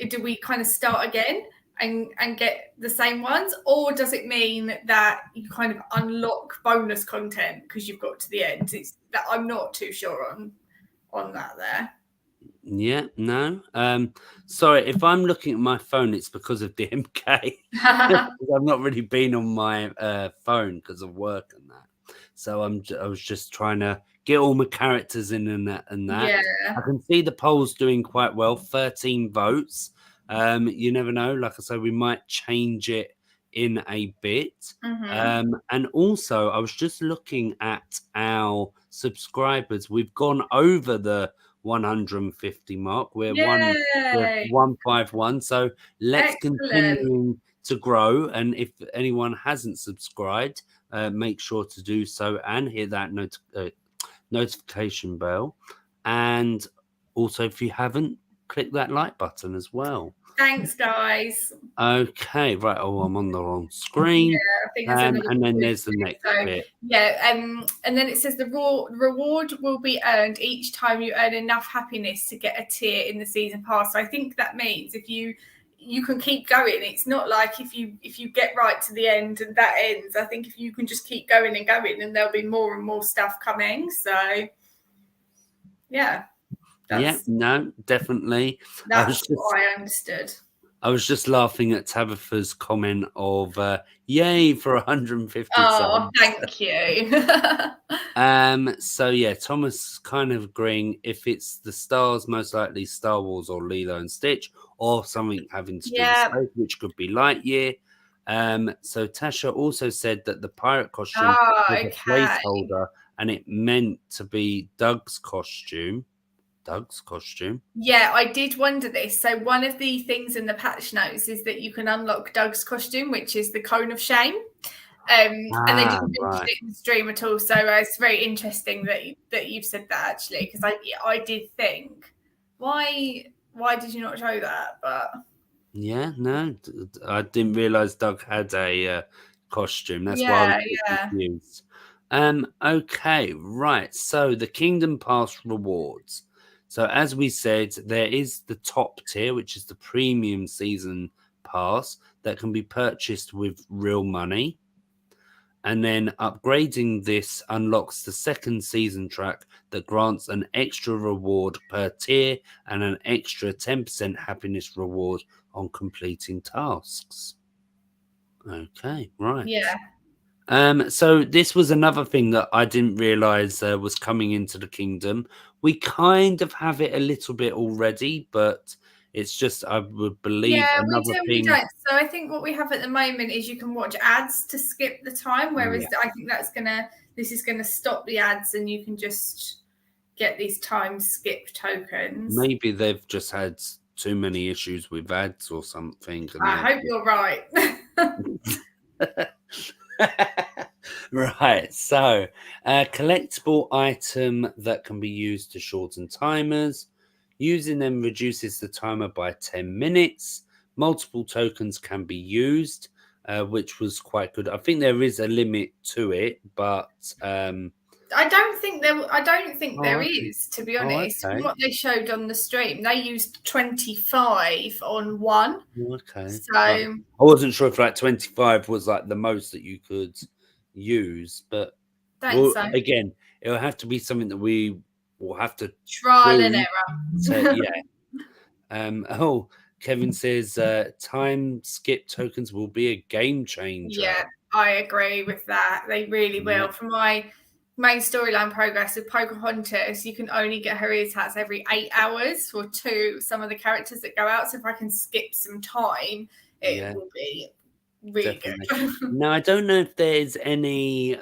do we kind of start again and get the same ones, or does it mean that you kind of unlock bonus content because you've got to the end? It's that I'm not too sure on that there. Yeah, no. Sorry, if I'm looking at my phone, it's because of the MK. I've not really been on my phone because of work and that. So I was just trying to get all my characters in and that and that. Yeah. I can see the polls doing quite well, 13 votes. You never know. Like I said, we might change it in a bit. Hmm. And also, I was just looking at our subscribers. We've gone over the 150 mark. We're Yay. 151. So let's Excellent. continue to grow. And if anyone hasn't subscribed, make sure to do so and hit that notification bell. And also, if you haven't, click that like button as well. Thanks, guys. Okay, right. Oh, I'm on the wrong Yeah, screen. I think there's another And then quiz there's the too. next So bit. yeah, and then it says the reward will be earned each time you earn enough happiness to get a tier in the season pass. So I think that means if you can keep going. It's not like if you get right to the end and that ends. I think if you can just keep going and going, and there'll be more and more stuff coming. So yeah, Yeah, that's no, definitely. I was that's just what I understood. I was just laughing at Tabitha's comment of "Yay for 150 Oh, subs." thank you. So yeah, Thomas kind of agreeing if it's the stars, most likely Star Wars or Lilo and Stitch, or something having to do with Yeah. space, which could be Lightyear. So Tasha also said that the pirate costume Oh, was a okay. placeholder and it meant to be Doug's costume. Doug's costume. Yeah, I did wonder this. So one of the things in the patch notes is that you can unlock Doug's costume, which is the cone of shame. And they Ah, didn't mention right. it in the stream at all. So it's very interesting that you've said that actually, because I did think why did you not show that? But Yeah, no, I didn't realize Doug had a costume. That's why I was yeah, a bit yeah, confused. Okay, right. So the Kingdom Pass rewards. So as we said, there is the top tier, which is the premium season pass that can be purchased with real money. And then upgrading this unlocks the second season track that grants an extra reward per tier and an extra 10% happiness reward on completing tasks. Okay, right. yeah. So this was another thing that I didn't realize was coming into the kingdom. We kind of have it a little bit already, but it's just I would believe Yeah, we another do and we thing. don't. So I think what we have at the moment is you can watch ads to skip the time, whereas Yeah, I think this is gonna stop the ads and you can just get these time skip tokens. maybe they've just had too many issues with ads or something, and I hope you're right. they. Right, so a collectible item that can be used to shorten timers. Using them reduces the timer by 10 minutes. Multiple tokens can be used, which was quite good. I think there is a limit to it, but I don't think there oh, okay. is, to be Oh, honest. From okay. what they showed on the stream, they used 25 on one. Oh, okay. I So wasn't sure if like 25 was like the most that you could use, but don't well, so. again, it'll have to be something that we will have to Trial and do to, error. yeah. Oh, Kevin says time skip tokens will be a game changer. Yeah, I agree with that. They really Yeah, will. For my main storyline progress with Pocahontas, you can only get her ear tats every 8 hours for some of the characters that go out. So if I can skip some time, it yeah, will be really definitely. good. Now I don't know if there's any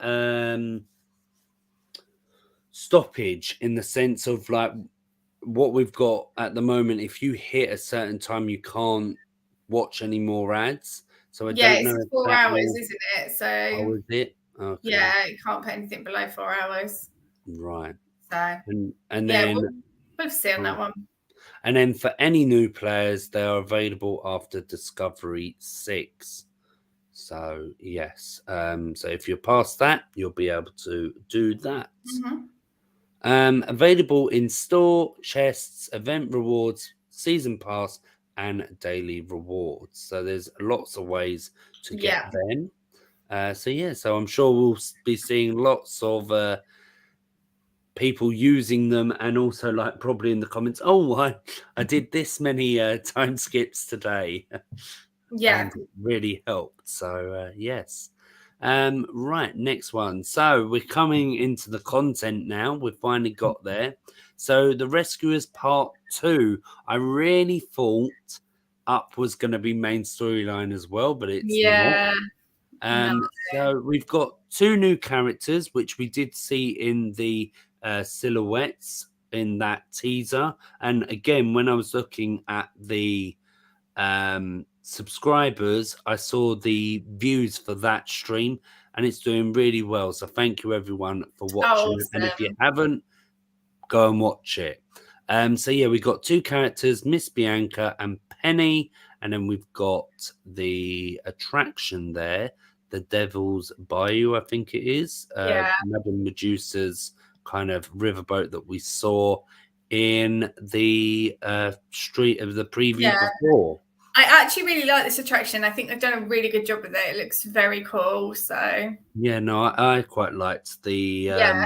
stoppage in the sense of like what we've got at the moment. If you hit a certain time, you can't watch any more ads. So I Yeah, don't know it's if 4 hours, isn't it? oh, So is it? Okay, yeah, you can't put anything below 4 hours. right. So And yeah, then we'll see on oh, that one. and then for any new players, they are available after Discovery 6. So yes, so if you're past that, you'll be able to do that. Mm-hmm. Available in store, chests, event rewards, season pass, and daily rewards. So there's lots of ways to get Yeah. them. So yeah, so I'm sure we'll be seeing lots of people using them, and also like probably in the comments, oh, I did this many time skips today. Yeah. And it really helped. So yes. Right, next one. So we're coming into the content now. We've finally got there. So the Rescuers Part 2. I really thought Up was going to be main storyline as well, but it's not. Yeah. No. So we've got two new characters, which we did see in the silhouettes in that teaser. And again, when I was looking at the subscribers, I saw the views for that stream, and it's doing really well. So thank you everyone for Oh, watching. And if you awesome. haven't, go and watch it. So yeah, we've got two characters, Miss Bianca and Penny, and then we've got the attraction there, the Devil's Bayou, I think it is. Yeah. Madame Medusa's kind of riverboat that we saw in the street of the preview Yeah. before. I actually really like this attraction. I think they've done a really good job with it. It looks very cool. So Yeah, no, I quite liked the yeah,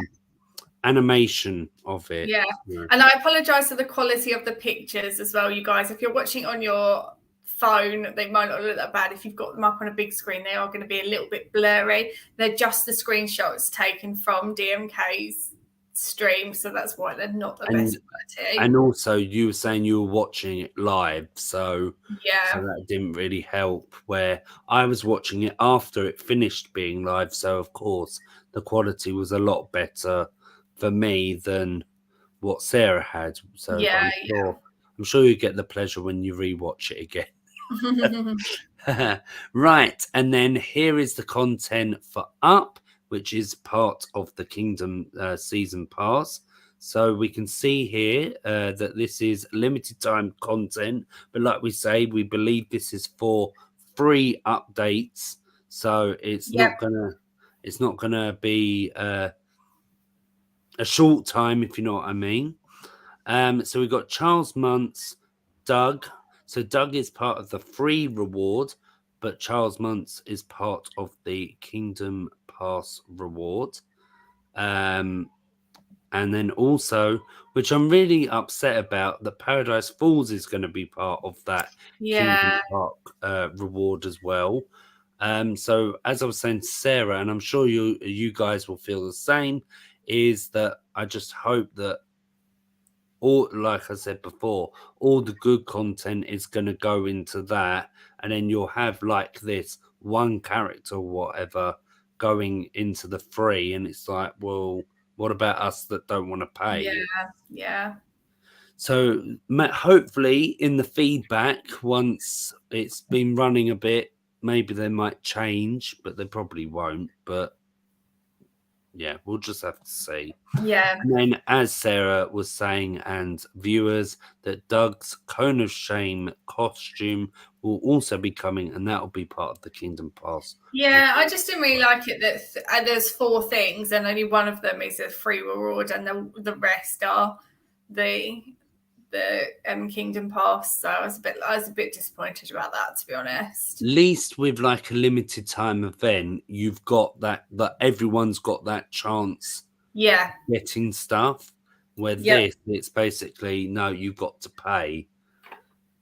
animation of it. yeah. Yeah. And I apologize for the quality of the pictures as well, you guys. If you're watching on your phone, they might not look that bad. If you've got them up on a big screen, they are going to be a little bit blurry. They're just the screenshots taken from DMK's stream, so that's why they're not the And best quality. and also you were saying you were watching it live, so Yeah, that didn't really help. Where I was watching it after it finished being live, so of course the quality was a lot better for me than what Sarah had. So, but yeah, I'm sure you get the pleasure when you rewatch it again. yeah. Right, and then here is the content for Up, which is part of the Kingdom season pass. So we can see here that this is limited time content, but like we say, we believe this is for free updates. So Yep. it's not gonna be a short time, if you know what I mean. So we've got Charles Muntz, Doug. So Doug is part of the free reward, but Charles Muntz is part of the Kingdom Pass reward. And then also, which I'm really upset about, that Paradise Falls is going to be part of that Kingdom Yeah. Park reward as well. So as I was saying to Sarah, and I'm sure you guys will feel the same, is that I just hope that all, like I said before, all the good content is going to go into that, and then you'll have like this one character or whatever going into the free, and it's like, well, what about us that don't want to Yeah, pay? yeah. So hopefully, in the feedback, once it's been running a bit, maybe they might change, but they probably won't. But yeah, we'll just have to see. Yeah. And then, as Sarah was saying, and viewers, that Doug's Cone of Shame costume will also be coming, and that will be part of the Kingdom Pass. Yeah, I just didn't really like it that there's 4 things and only one of them is a free reward, and the rest are the Kingdom Pass. So I was a bit disappointed about that, to be honest. Least with like a limited time event, you've got that everyone's got that chance Yeah, getting stuff. Where yep, this, it's basically no, you've got to pay.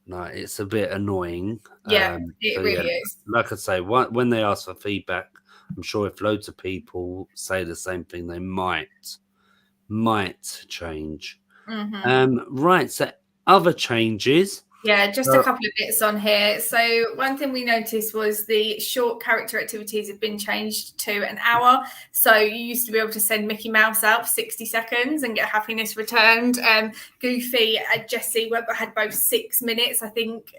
No, it's a bit annoying. yeah, So it yeah, really is. like I say, when they ask for feedback, I'm sure if loads of people say the same thing, they might change. Right. So other changes. Yeah, just a Uh, couple of bits on here. So one thing we noticed was the short character activities have been changed to an hour. So you used to be able to send Mickey Mouse out for 60 seconds and get happiness returned. Goofy and Jessie had both 6 minutes. I think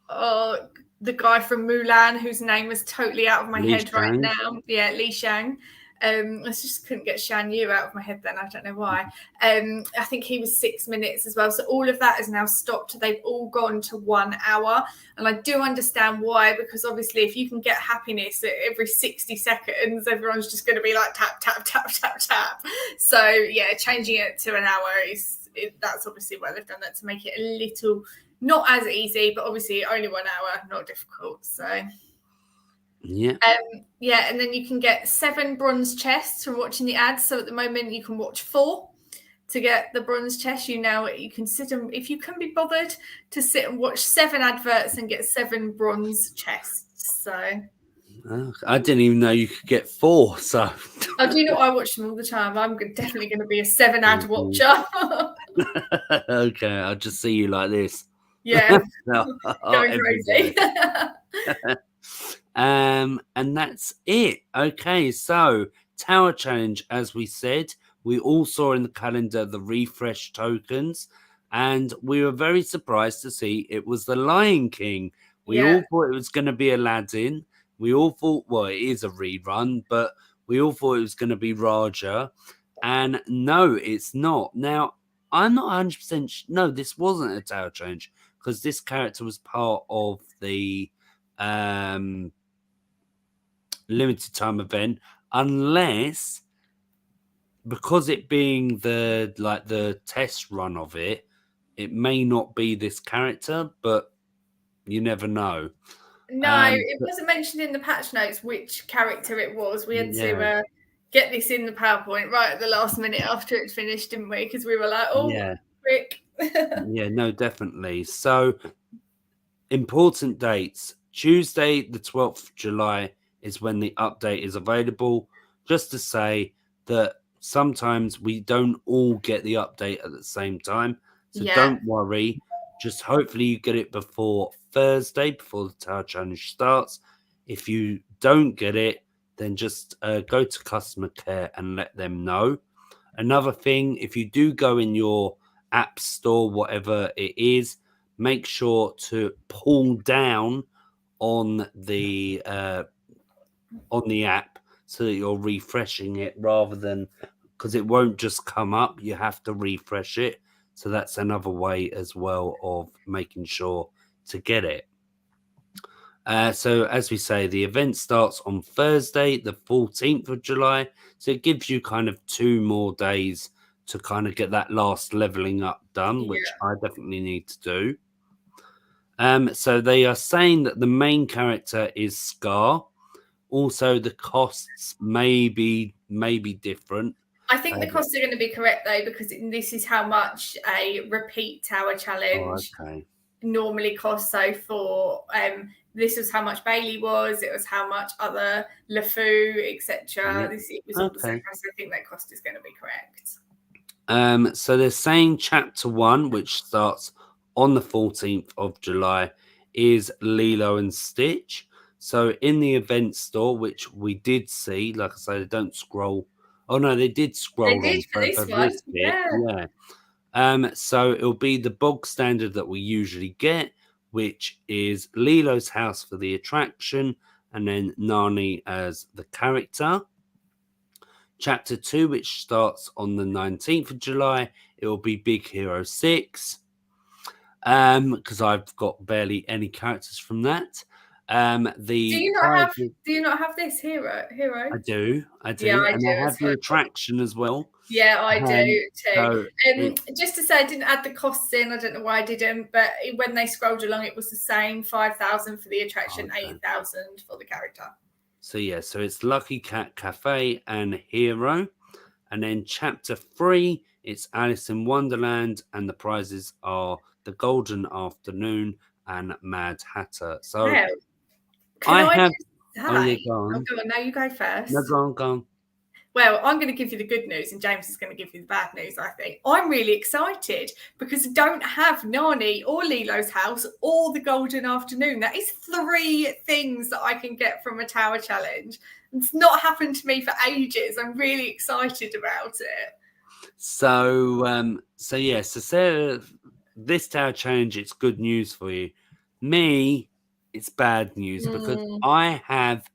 the guy from Mulan, whose name was totally out of my Lee head right Shang. now. Yeah, Li Shang. I just couldn't get Shan Yu out of my head then. I don't know why. I think he was 6 minutes as well. So all of that is now stopped. They've all gone to 1 hour. And I do understand why, because obviously if you can get happiness every 60 seconds, everyone's just going to be like tap, tap, tap, tap, tap. So yeah, changing it to an hour that's obviously why they've done that, to make it a little not as easy, but obviously only 1 hour, not difficult. So Yeah. yeah, and then you can get 7 bronze chests from watching the ads. So at the moment you can watch 4 to get the bronze chest. You can sit and, if you can be bothered, to sit and watch 7 adverts and get 7 bronze chests. So I didn't even know you could get 4. So I do know, I watch them all the time. I'm definitely going to be a 7 ad watcher. okay, I'll just see you like this. Yeah, going Every crazy. day. And that's it. Okay, so Tower Challenge, as we said, we all saw in the calendar the refresh tokens, and we were very surprised to see it was the Lion King. We Yeah. all thought it was going to be Aladdin. We all thought, well, it is a rerun, but we all thought it was going to be Raja. And no, it's not. Now, I'm not 100% no, this wasn't a Tower Challenge because this character was part of the limited time event, unless because it being the test run of it, it may not be this character, but you never know. No, it wasn't mentioned in the patch notes which character it was. We had Yeah, to get this in the PowerPoint right at the last minute after it finished, didn't we? Because we were like, oh, yeah, quick. yeah, no, definitely. So important dates. Tuesday, the 12th of July is when the update is available. Just to say that sometimes we don't all get the update at the same time. So Yeah, don't worry. Just hopefully you get it before Thursday, before the Tower Challenge starts. If you don't get it, then just go to customer care and let them know. Another thing, if you do go in your app store, whatever it is, make sure to pull down on the app so that you're refreshing it rather than because it won't just come up. You have to refresh it. So that's another way as well of making sure to get it. So as we say, the event starts on Thursday, the 14th of July. So it gives you kind of 2 more days to kind of get that last leveling up done, which yeah. I definitely need to do. So they are saying that the main character is Scar. Also, the costs may be different. I think the costs are going to be correct though, because this is how much a repeat tower Oh, challenge okay. normally cost. So for this was how much Bailey was, it was how much other LeFou, etc. It was all the same price. I think that cost is going to be correct. So they're saying chapter 1, which starts on the 14th of July, is Lilo and Stitch. So in the event store, which we did see, like I say, they don't scroll. Oh no, they did scroll They on did for this one, bit. Yeah. So it'll be the bog standard that we usually get, which is Lilo's house for the attraction, and then Nani as the character. Chapter 2, which starts on the 19th of July, it will be Big Hero 6. Because I've got barely any characters from that. Do you not have this hero? I do. Yeah, I and do I have as the well. attraction as well. Yeah, I do too. So just to say, I didn't add the costs in. I don't know why I didn't, but when they scrolled along, it was the same: 5,000 for the attraction, 8,000 for the character. So yeah, so it's Lucky Cat Cafe and Hero, and then chapter 3, it's Alice in Wonderland, and the prizes are the Golden Afternoon and Mad Hatter. So Wow. I have. Oh, yeah, go on. No, you go first. No, go on. Well, I'm going to give you the good news and James is going to give you the bad news, I think. I'm really excited because I don't have Nani or Lilo's house or the Golden Afternoon. That is 3 things that I can get from a tower challenge. It's not happened to me for ages. I'm really excited about it. So, so Sarah, this tower challenge, it's good news for you. Me, it's bad news because I have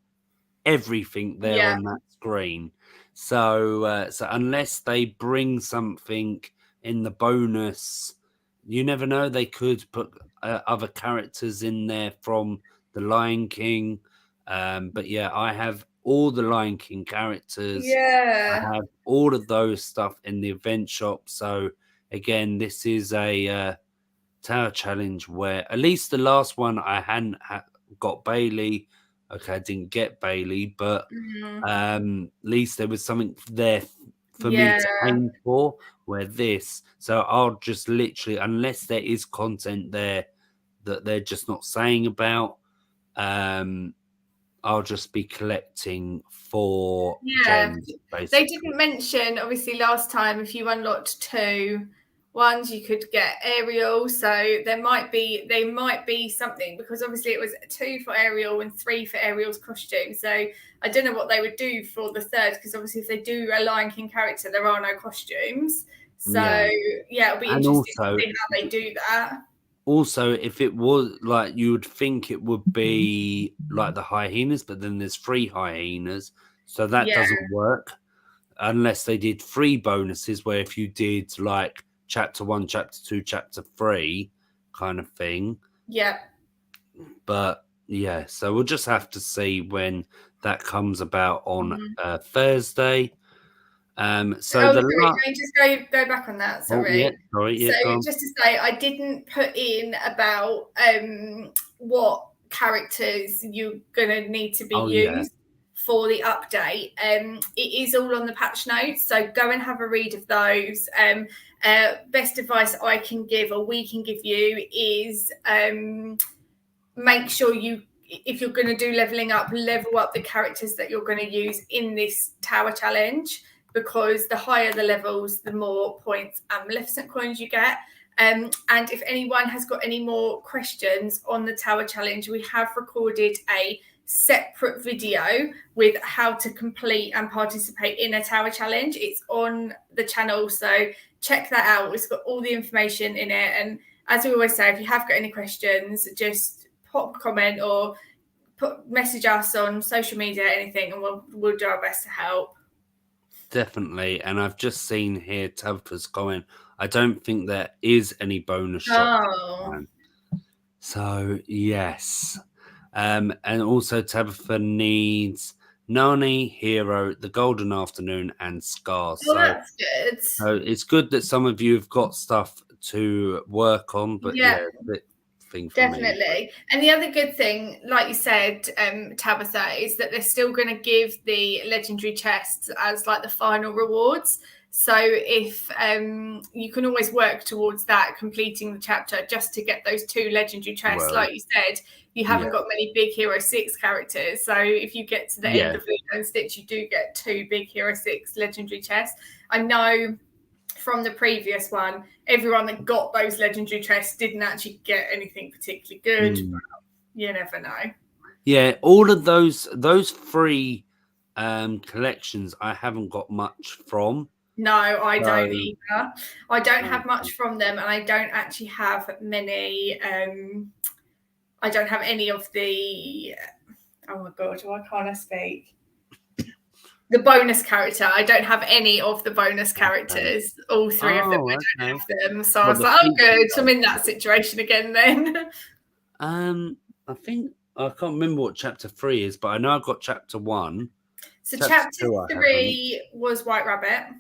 everything there on that screen. So unless they bring something in the bonus, you never know. They could put other characters in there from the Lion King. But yeah, I have all the Lion King characters. Yeah. I have all of those stuff in the event shop. So again, this is a tower challenge where at least the last one I hadn't got Bailey. Okay, I didn't get Bailey, but at least there was something there for me to aim for. Where this, so I'll just literally, unless there is content there that they're just not saying about, I'll just be collecting 4 gems. Basically, they didn't mention obviously last time if you unlocked 2 ones you could get Ariel, so there might be something because obviously it was 2 for Ariel and 3 for Ariel's costume. So I don't know what they would do for the 3rd because obviously if they do a Lion King character there are no costumes. So it'll be interesting to see how they do that. Also, if it was like you would think it would be like the hyenas, but then there's 3 hyenas, so that doesn't work unless they did 3 bonuses. Where if you did like chapter 1, chapter 2, chapter 3 kind of thing. Yeah. But yeah, so we'll just have to see when that comes about on Thursday. Can I just go back on that? Sorry. Just to say, I didn't put in about what characters you're gonna need to be used for the update. It is all on the patch notes, so go and have a read of those. Best advice I can give or we can give you is make sure if you're going to do leveling up, level up the characters that you're going to use in this tower challenge, because the higher the levels, the more points and Maleficent coins you get. And if anyone has got any more questions on the tower challenge, we have recorded a separate video with how to complete and participate in a tower challenge. It's on the channel, so check that out. It's got all the information in it. And as we always say, if you have got any questions, just pop a comment or message us on social media, anything, and we'll do our best to help. Definitely. And I've just seen here Tabitha's comment, I don't think there is any bonus shop. So yes. And also Tabitha needs Nani, Hero, the Golden Afternoon, and Scar. Well, that's good. So it's good that some of you have got stuff to work on, but definitely. And the other good thing, like you said, Tabitha, is that they're still going to give the legendary chests as like the final rewards. So if you can always work towards that, completing the chapter just to get those 2 legendary chests. Well, Like you said, you haven't got many big Hero 6 characters. So if you get to the end of Lilo and Stitch, you do get 2 big Hero 6 legendary chests. I know from the previous one, everyone that got those legendary chests didn't actually get anything particularly good, but you never know. Yeah, all of those 3 collections I haven't got much from. No, I don't either. I don't have much from them, and I don't actually have many. I don't have any of the. Oh my god, why can't I speak? The bonus character. I don't have any of the bonus characters. All 3 of them, I don't have them. So I was like, oh, good. I'm in that situation again then. I think I can't remember what chapter 3 is, but I know I've got chapter 1. So chapter 3 was White Rabbit.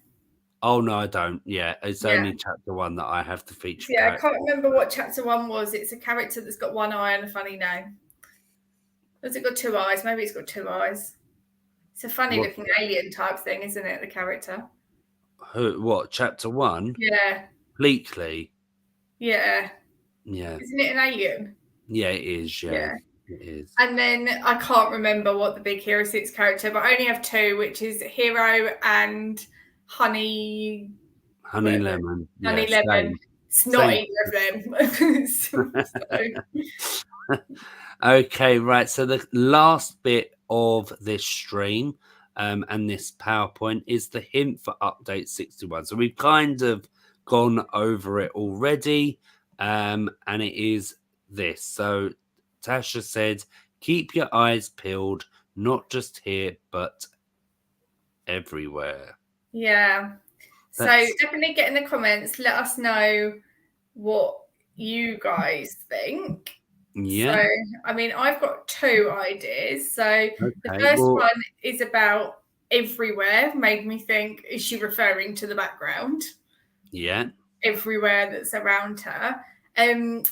Oh no, I don't. Yeah, it's only chapter 1 that I have the feature. Yeah, I can't remember what chapter 1 was. It's a character that's got 1 eye and a funny name. Has it got 2 eyes? Maybe it's got 2 eyes. It's a funny looking alien type thing, isn't it? The character. What, chapter 1? Yeah. Bleakley. Yeah. Yeah. Isn't it an alien? Yeah, it is. Yeah. It is. And then I can't remember what the big Hero 6 character, but I only have 2, which is Hero and Honey Lemon. Honey Lemon. It's not either of them. Okay, right. So the last bit of this stream and this PowerPoint is the hint for update 61. So we've kind of gone over it already, and it is this. So Tasha said, keep your eyes peeled, not just here, but everywhere. Yeah. So definitely get in the comments. Let us know what you guys think. Yeah. So, I mean, I've got 2 ideas. So the first one is about everywhere. Made me think, is she referring to the background? Yeah. Everywhere that's around her.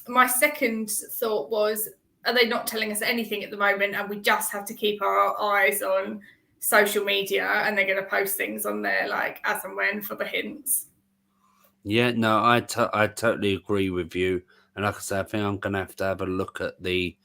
My second thought was, are they not telling us anything at the moment, and we just have to keep our eyes on social media, and they're going to post things on there like as and when for the hints? Yeah, no, I totally agree with you. And like I said, I think I'm going to have a look at the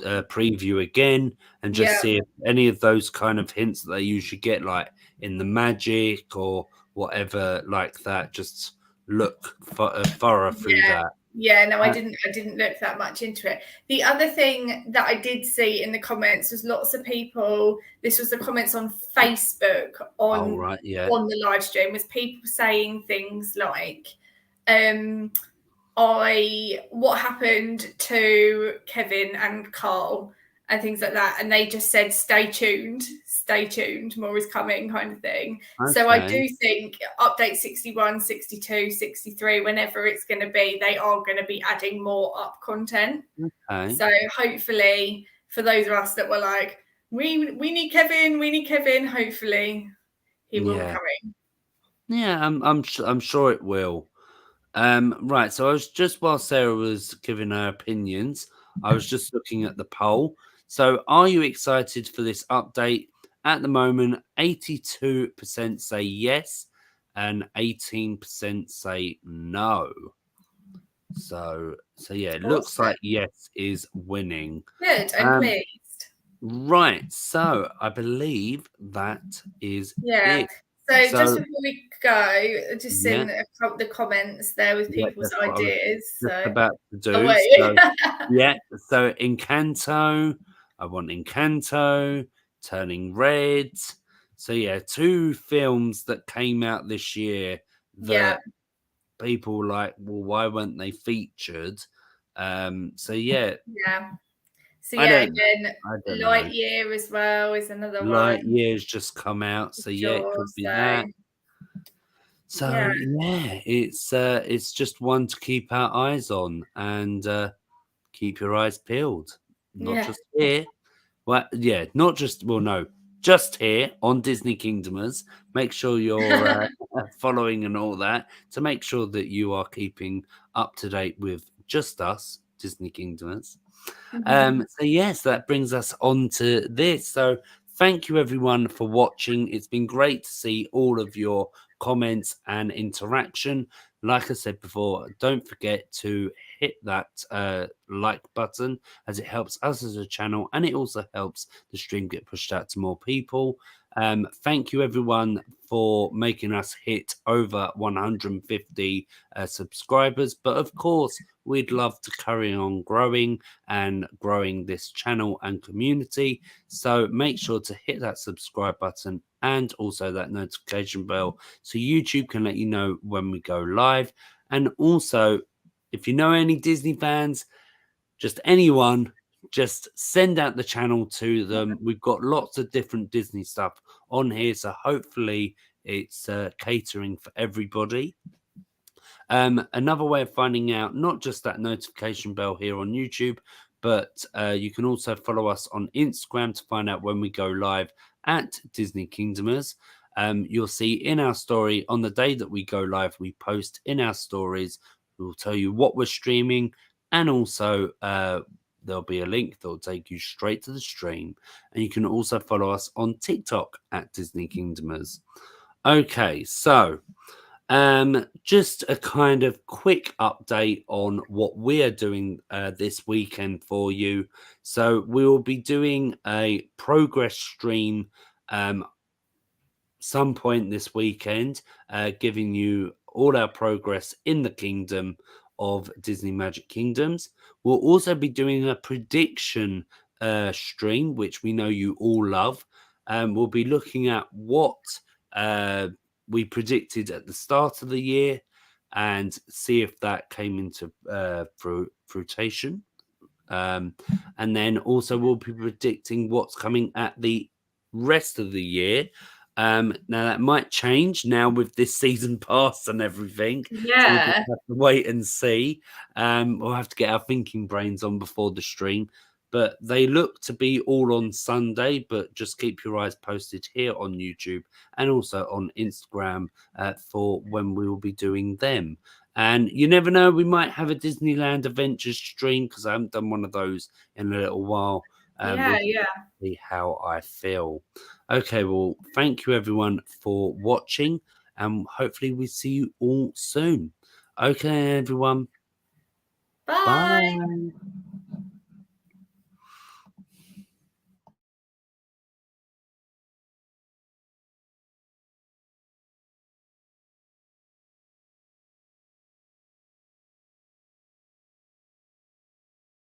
preview again and just see if any of those kind of hints that they usually get, like in the magic or whatever like that, just look thorough through that. Yeah, no, I didn't look that much into it. The other thing that I did see in the comments was lots of people, this was the comments on Facebook on the live stream, was people saying things like, what happened to Kevin and Carl and things like that. And they just said, stay tuned, more is coming kind of thing. Okay. So I do think update 61, 62, 63, whenever it's going to be, they are going to be adding more up content. Okay. So hopefully for those of us that were like, we need Kevin, hopefully he will be coming. Yeah, I'm sure it will. Right, so I was just, while Sarah was giving her opinions, I was just looking at the poll. So are you excited for this update? At the moment, 82% say yes and 18% say no. So yeah, it looks like yes is winning. Good, I'm pleased. Right, so I believe that is it. So just before we go, just in the comments there with people's ideas. Just about to do. So Encanto, I want Encanto, Turning Red. So 2 films that came out this year that people were like, well, why weren't they featured? So again, Lightyear as well is another one. Lightyear's just come out, so it could be that. So it's just one to keep our eyes on, and keep your eyes peeled. Not just here. Well, not just, well, no, just here on Disney Kingdomers. Make sure you're following and all that to make sure that you are keeping up to date with just us, Disney Kingdomers. So yes, that brings us on to this. So thank you everyone for watching. It's been great to see all of your comments, and interaction. Like I said before, don't forget to hit that like button, as it helps us as a channel and it also helps the stream get pushed out to more people. Thank you everyone for making us hit over 150 subscribers, but of course we'd love to carry on growing and growing this channel and community. So make sure to hit that subscribe button and also that notification bell so YouTube can let you know when we go live. And also, if you know any Disney fans, just anyone, just send out the channel to them. We've got lots of different Disney stuff on here, so hopefully it's catering for everybody. Another way of finding out, not just that notification bell here on YouTube, but you can also follow us on Instagram to find out when we go live at Disney Kingdomers. You'll see in our story on the day that we go live, we post in our stories. We'll tell you what we're streaming, and also there'll be a link that will take you straight to the stream. And you can also follow us on TikTok at Disney Kingdomers. Okay, so just a kind of quick update on what we are doing this weekend for you. So we will be doing a progress stream some point this weekend, giving you all our progress in the kingdom of Disney Magic Kingdoms. We'll also be doing a prediction stream, which we know you all love. We'll be looking at what we predicted at the start of the year and see if that came into fruition. And then also we'll be predicting what's coming at the rest of the year. Now that might change now with this season pass and everything. So we'll just have to wait and see. We'll have to get our thinking brains on before the stream. But they look to be all on Sunday, but just keep your eyes posted here on YouTube and also on Instagram for when we will be doing them. And you never know, we might have a Disneyland Adventures stream because I haven't done one of those in a little while. Yeah. See how I feel. Okay, well, thank you everyone for watching, and hopefully we see you all soon. Okay, everyone. Bye. Bye.